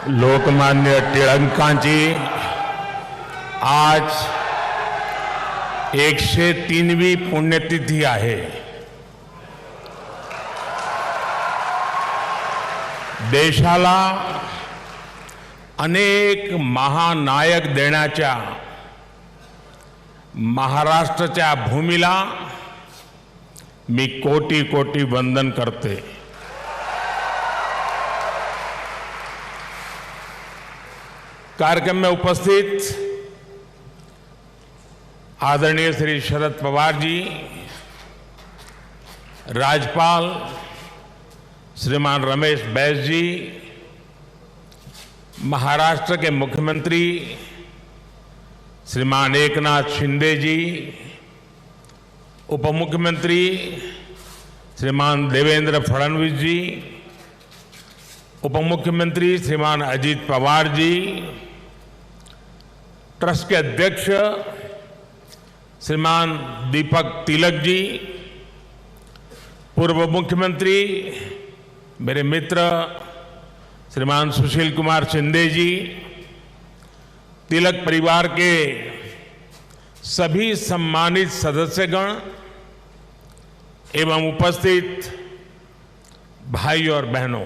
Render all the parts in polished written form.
लोकमान्य टिळकांची आज 103वी पुण्यतिथी आहे. देशाला अनेक महानायक देण्याच्या महाराष्ट्राच्या भूमीला मी कोटी कोटी वंदन करते. कार्यक्रम में उपस्थित आदरणीय श्री शरद पवार जी, राज्यपाल श्रीमान रमेश बैस जी, महाराष्ट्र के मुख्यमंत्री श्रीमान एकनाथ शिंदे जी, उप मुख्यमंत्री श्रीमान देवेंद्र फडणवीस जी, उप मुख्यमंत्री श्रीमान अजीत पवार जी, ट्रस्ट के अध्यक्ष श्रीमान दीपक तिलक जी, पूर्व मुख्यमंत्री मेरे मित्र श्रीमान सुशील कुमार शिंदे जी, तिलक परिवार के सभी सम्मानित सदस्यगण एवं उपस्थित भाई और बहनों,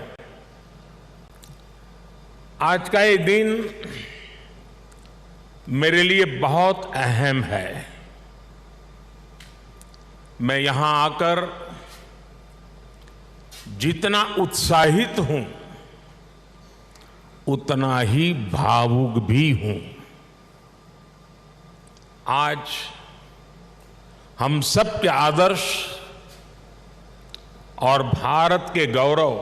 आज का ये दिन मेरे लिए बहुत अहम है. मैं यहां आकर जितना उत्साहित हूं उतना ही भावुक भी हूं. आज हम सब के आदर्श और भारत के गौरव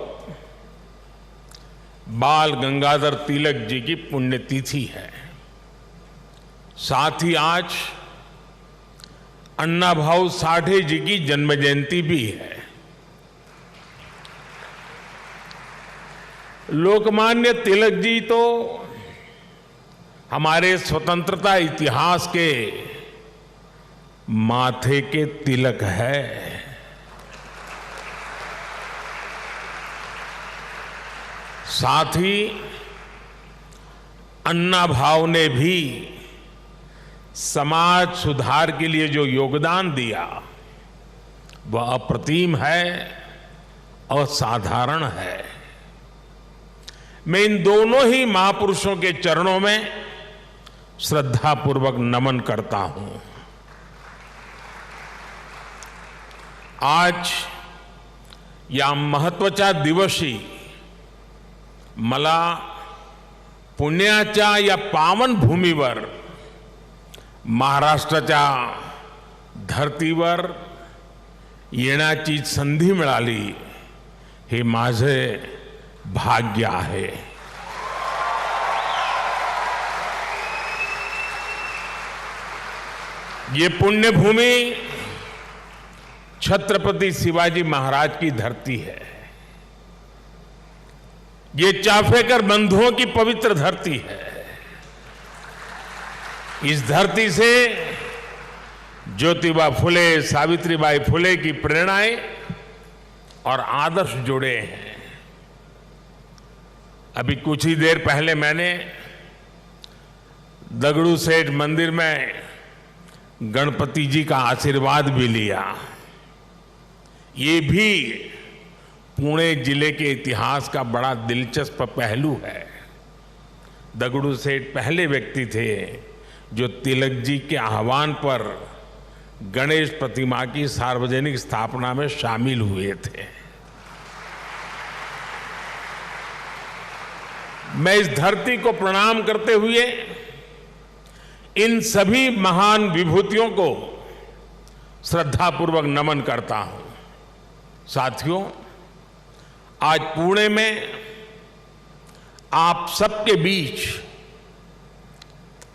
बाल गंगाधर तिलक जी की पुण्यतिथि है. साथ ही आज अन्ना भाऊ साठे जी की जन्म जयंती भी है. लोकमान्य तिलक जी तो हमारे स्वतंत्रता इतिहास के माथे के तिलक है. साथ ही अन्ना भाऊ ने भी समाज सुधार के लिए जो योगदान दिया वह अप्रतिम है, असाधारण है. मैं इन दोनों ही महापुरुषों के चरणों में श्रद्धापूर्वक नमन करता हूं. आज या महत्वाचा दिवशी मला पुण्याच्या या पावन भूमीवर महाराष्ट्राच्या धर्तीवर येण्याची संधी मिळाली हे माझे भाग्य आहे. ये पुण्यभूमि छत्रपति शिवाजी महाराज की धरती है. ये चाफेकर बंधुओं की पवित्र धरती है. इस धरती से ज्योतिबा फुले, सावित्रीबाई फुले की प्रेरणाएं और आदर्श जुड़े हैं. अभी कुछ ही देर पहले मैंने दगड़ू सेठ मंदिर में गणपति जी का आशीर्वाद भी लिया. ये भी पुणे जिले के इतिहास का बड़ा दिलचस्प पहलू है. दगड़ू सेठ पहले व्यक्ति थे जो तिलक जी के आह्वान पर गणेश प्रतिमा की सार्वजनिक स्थापना में शामिल हुए थे. मैं इस धरती को प्रणाम करते हुए इन सभी महान विभूतियों को श्रद्धापूर्वक नमन करता हूं. साथियों, आज पुणे में आप सबके बीच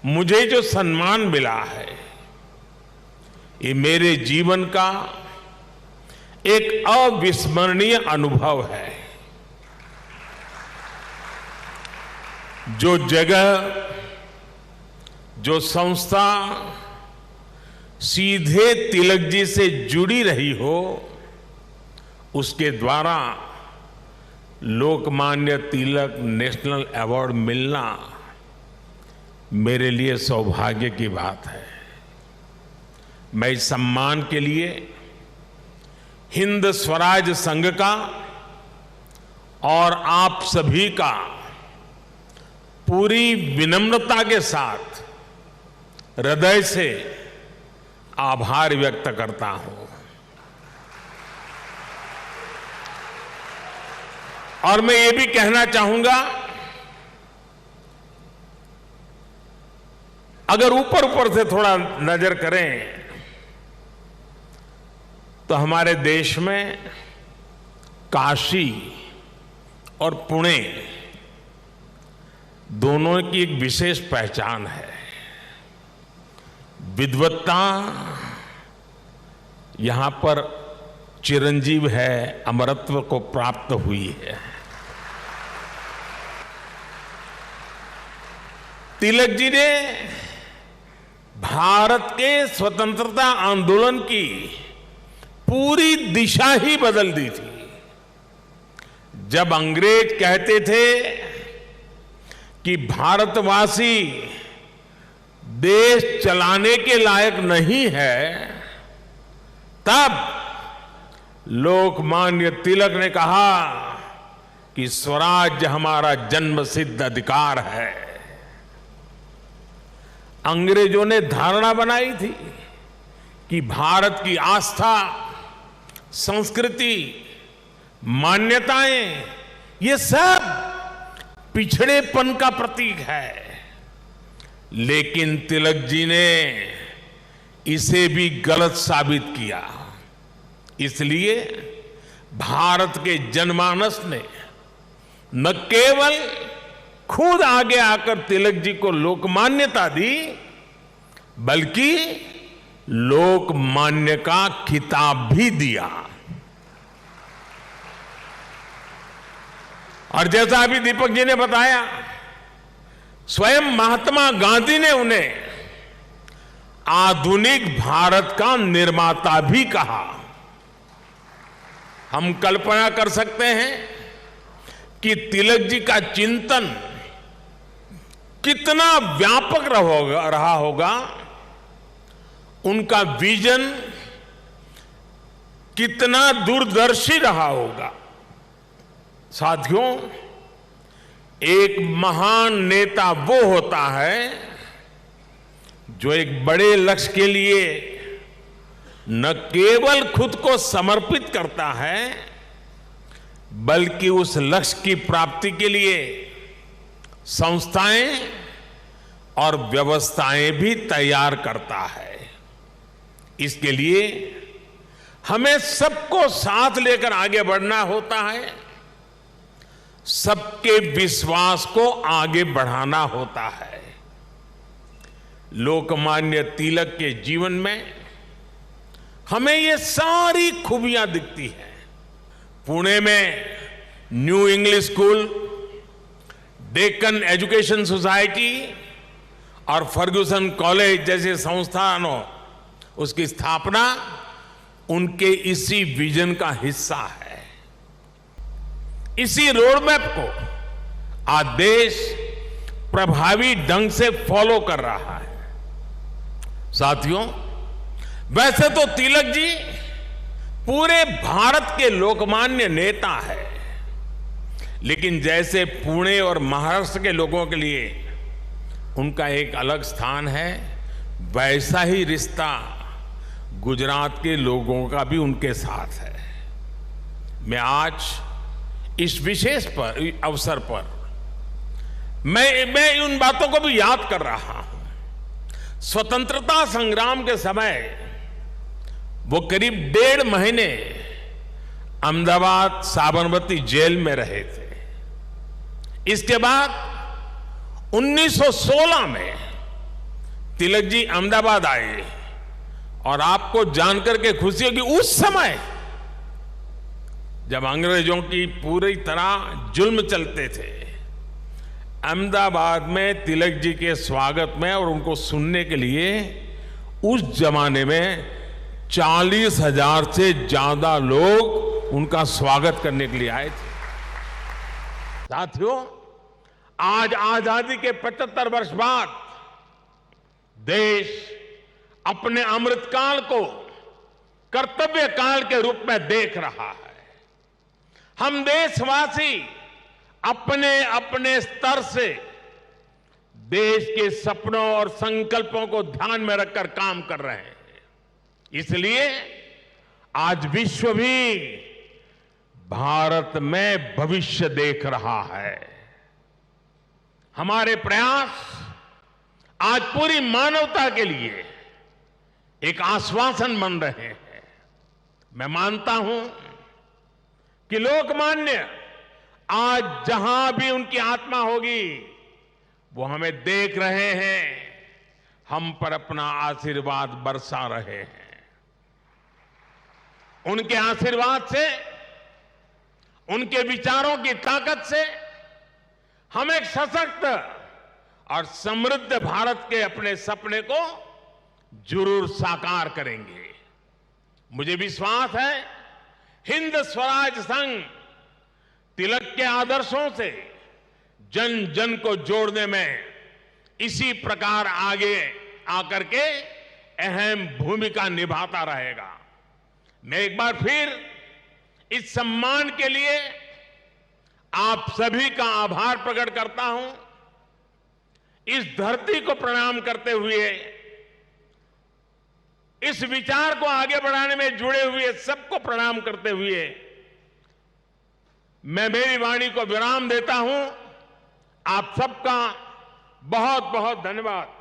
मुझे जो सम्मान मिला है ये मेरे जीवन का एक अविस्मरणीय अनुभव है. जो जगह, जो संस्था सीधे तिलक जी से जुड़ी रही हो, उसके द्वारा लोकमान्य तिलक नेशनल अवार्ड मिलना मेरे लिए सौभाग्य की बात है। मैं इस सम्मान के लिए हिंद स्वराज संघ का और आप सभी का पूरी विनम्रता के साथ हृदय से आभार व्यक्त करता हूं। और मैं ये भी कहना चाहूंगा, अगर ऊपर ऊपर से थोड़ा नजर करें तो हमारे देश में काशी और पुणे दोनों की एक विशेष पहचान है। विद्वत्ता यहां पर चिरंजीव है, अमरत्व को प्राप्त हुई है। तिलक जी ने भारत के स्वतंत्रता आंदोलन की पूरी दिशा ही बदल दी थी। जब अंग्रेज कहते थे कि भारतवासी देश चलाने के लायक नहीं है, तब लोकमान्य तिलक ने कहा कि स्वराज्य हमारा जन्मसिद्ध अधिकार है। अंग्रेजों ने धारणा बनाई थी कि भारत की आस्था, संस्कृति, मान्यताएं ये सब पिछड़ेपन का प्रतीक है। लेकिन तिलक जी ने इसे भी गलत साबित किया। इसलिए भारत के जनमानस ने न केवल खुद आगे आकर तिलक जी को लोकमान्यता दी, बल्कि लोकमान्य का खिताब भी दिया। और जैसा अभी दीपक जी ने बताया, स्वयं महात्मा गांधी ने उन्हें आधुनिक भारत का निर्माता भी कहा। हम कल्पना कर सकते हैं कि तिलक जी का चिंतन कितना व्यापक रहा होगा, उनका विजन कितना दूरदर्शी रहा होगा। साथियों, एक महान नेता वो होता है जो एक बड़े लक्ष्य के लिए न केवल खुद को समर्पित करता है, बल्कि उस लक्ष्य की प्राप्ति के लिए संस्थाएं और व्यवस्थाएं भी तैयार करता है। इसके लिए हमें सबको साथ लेकर आगे बढ़ना होता है, सबके विश्वास को आगे बढ़ाना होता है। लोकमान्य तिलक के जीवन में हमें ये सारी खूबियां दिखती हैं। पुणे में new English school, Deccan education society और फर्ग्यूसन कॉलेज जैसे संस्थानों, उसकी स्थापना उनके इसी विजन का हिस्सा है। इसी रोड मैप को आज देश प्रभावी ढंग से फॉलो कर रहा है। साथियों, वैसे तो तिलक जी पूरे भारत के लोकमान्य नेता है, लेकिन जैसे पुणे और महाराष्ट्र के लोगों के लिए उनका एक अलग स्थान है, वैसा ही रिश्ता गुजरात के लोगों का भी उनके साथ है। मैं आज इस विशेष अवसर पर मैं उन बातों को भी याद कर रहा हूं। स्वतंत्रता संग्राम के समय वो करीब 1.5 महीने अहमदाबाद साबरमती जेल में रहे थे। इसके बाद 1916 में तिलक जी अहमदाबाद आए और आपको जानकर के खुशी होगी, उस समय जब अंग्रेजों की पूरी तरह जुल्म चलते थे, अहमदाबाद में तिलक जी के स्वागत में और उनको सुनने के लिए उस जमाने में 40,000 से ज्यादा लोग उनका स्वागत करने के लिए आए थे। साथियों, आज आजादी के 75 वर्ष बाद देश अपने अमृतकाल को कर्तव्य काल के रूप में देख रहा है। हम देशवासी अपने अपने स्तर से देश के सपनों और संकल्पों को ध्यान में रखकर काम कर रहे हैं। इसलिए आज विश्व भी भारत में भविष्य देख रहा है। हमारे प्रयास आज पूरी मानवता के लिए एक आश्वासन बन रहे हैं। मैं मानता हूं कि लोकमान्य आज जहां भी उनकी आत्मा होगी वो हमें देख रहे हैं, हम पर अपना आशीर्वाद बरसा रहे हैं। उनके आशीर्वाद से, उनके विचारों की ताकत से हम एक सशक्त और समृद्ध भारत के अपने सपने को जरूर साकार करेंगे। मुझे विश्वास है हिंद स्वराज संघ तिलक के आदर्शों से जन जन को जोड़ने में इसी प्रकार आगे आकर के अहम भूमिका निभाता रहेगा। मैं एक बार फिर इस सम्मान के लिए आप सभी का आभार प्रकट करता हूं। इस धरती को प्रणाम करते हुए, इस विचार को आगे बढ़ाने में जुड़े हुए सबको प्रणाम करते हुए मैं मेरी वाणी को विराम देता हूं। आप सबका बहुत बहुत धन्यवाद।